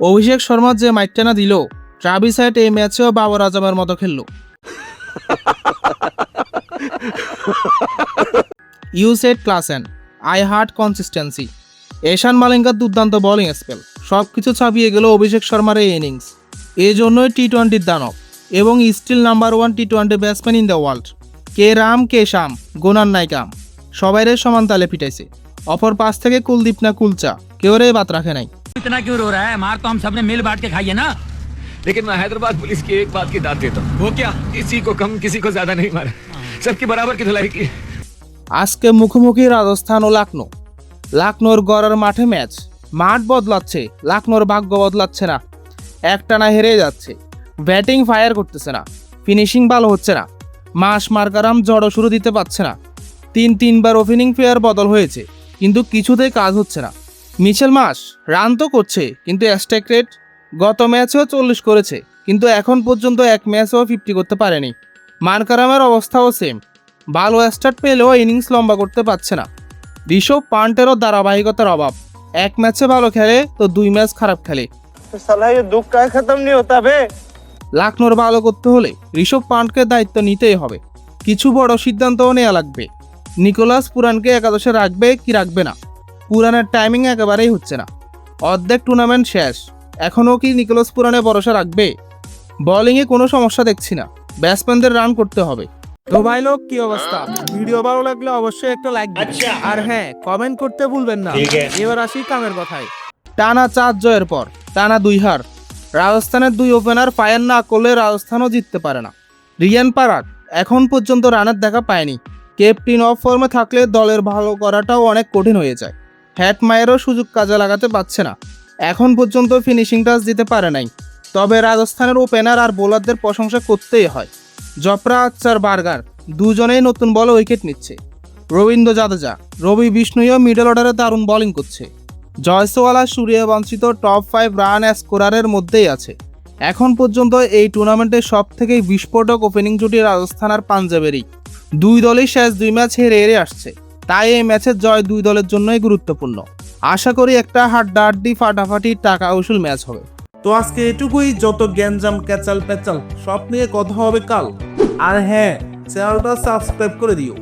অভিষেক শর্মা যে মাইকটানা দিল, Travis head এই ম্যাচেও বাবর আজমের মতো খেলল। You said Klaasen, I heart consistency. Eshan মালিঙ্গার দুর্দান্ত বোলিং স্পেল, সবকিছু ছাপিয়ে গেল অভিষেক শর্মার এই ইনিংস। এই জন্যই টি-20 দানব এবং স্টিল নাম্বার 1 টি-20 ব্যাটসম্যান ইন দ্য ওয়ার্ল্ড। কে রাম কে শাম, গোনার নাইকাম, সবাইরে সমান তালে পিটাইছে। অপর পাশ থেকে কুলদীপ না কুলচা, কেউ রে বাত রাখে নাই। इतना क्यों रो रहा है? मार तो हम सबने मिल बांट के खाइए ना। लेकिन मैं हैदराबाद पुलिस की एक बात की दाद देता हूँ। वो क्या? किसी को कम किसी को ज्यादा नहीं मारा, सबकी बराबर की धुलाई की। আজকে মুখোমুখি রাজস্থান ও লখনৌ। লখনৌর গড়ার মাঠে ম্যাচ, মাঠ বদলাচ্ছে, লখনৌর ভাগ্য বদলাচ্ছে না। একটানা হেরে যাচ্ছে, ব্যাটিং ফায়ার করতেছে না, ফিনিশিং ভালো হচ্ছে না। মাস মার্কারাম জড়ো শুরু দিতে পারছে না। তিনবার ওপেনিং পেয়ার বদল হয়েছে, কিন্তু কিছুতেই কাজ হচ্ছে না। মিচেল মাস রান তো করছে, কিন্তু স্ট্রাইক রেট গত ম্যাচেও 40 করেছে, কিন্তু এখন পর্যন্ত এক ম্যাচেও 50 করতে পারেনি। মার্কারামের অবস্থাও সেম, ভালো স্টার্ট পেলেও ইনিংস লম্বা করতে পারছে না। ঋষভ পান্টেরও ধারাবাহিকতার অভাব, এক ম্যাচে ভালো খেলে তো 2 ম্যাচ খারাপ খেলে। লখনৌর ভালো করতে হলে ঋষভ পান্টকে দায়িত্ব নিতেই হবে। কিছু বড় সিদ্ধান্তও নেওয়া লাগবে। নিকোলাস পুরানকে একাদশে রাখবে কি রাখবে না, পুরানের টাইমিং একেবারেই হচ্ছে না। অর্ধেক টুর্নামেন্ট শেষ, এখনও কি নিকোলাস পুরানে ভরসা রাখবে? বোলিংয়ে কোনো সমস্যা দেখছি না, ব্যাটসম্যানদের রান করতে হবে। তো ভাই লোক, কি অবস্থা? ভিডিও ভালো লাগলে অবশ্যই একটা লাইক দিন, আর হ্যাঁ, কমেন্ট করতে ভুলবেন না। এবার আসি কামের কথায়। টানা 4 জয়ের পর টানা 2 হার। রাজস্থানের 2 ওপেনার ফায়ার না করলে রাজস্থানও জিততে পারে না। রিয়ান পারাগ এখন পর্যন্ত রানের দেখা পায়নি। ক্যাপ্টেন অফ ফর্মে থাকলে দলের ভালো করাটাও অনেক কঠিন হয়ে যায়। হ্যাটমায়ারও সুযোগ কাজে লাগাতে পারছে না, এখন পর্যন্ত ফিনিশিং টাচ দিতে পারে নাই। তবে রাজস্থানের ওপেনার আর বোলারদের প্রশংসা করতেই হয়। জফরা আর্চার বার্গার দুজনেই নতুন বলে উইকেট নিচ্ছে। রবীন্দ্র জাদেজা, রবি বিষ্ণুইও মিডল অর্ডারে দারুণ বোলিং করছে। জয়সওয়ালা সূর্যবংশী তো টপ 5 রান স্কোরারের মধ্যেই আছে। এখন পর্যন্ত এই টুর্নামেন্টের সব থেকে বিস্ফোরক ওপেনিং জুটি রাজস্থান আর পাঞ্জাবেরই। 2 দলই শেষ 2 ম্যাচ হেরে আসছে, তাই এই ম্যাচের জয় 2 দলের জন্যই গুরুত্বপূর্ণ। আশা করি একটা হাড্ডাহাড্ডি ফাটাফাটি টাকা উসুল ম্যাচ হবে। তো আজকে এটুকুই, যত গ্যাঞ্জাম ক্যাচাল প্যাচাল সব নিয়ে কথা হবে কাল। আর হ্যাঁ, চ্যানেলটা সাবস্ক্রাইব করে দিও।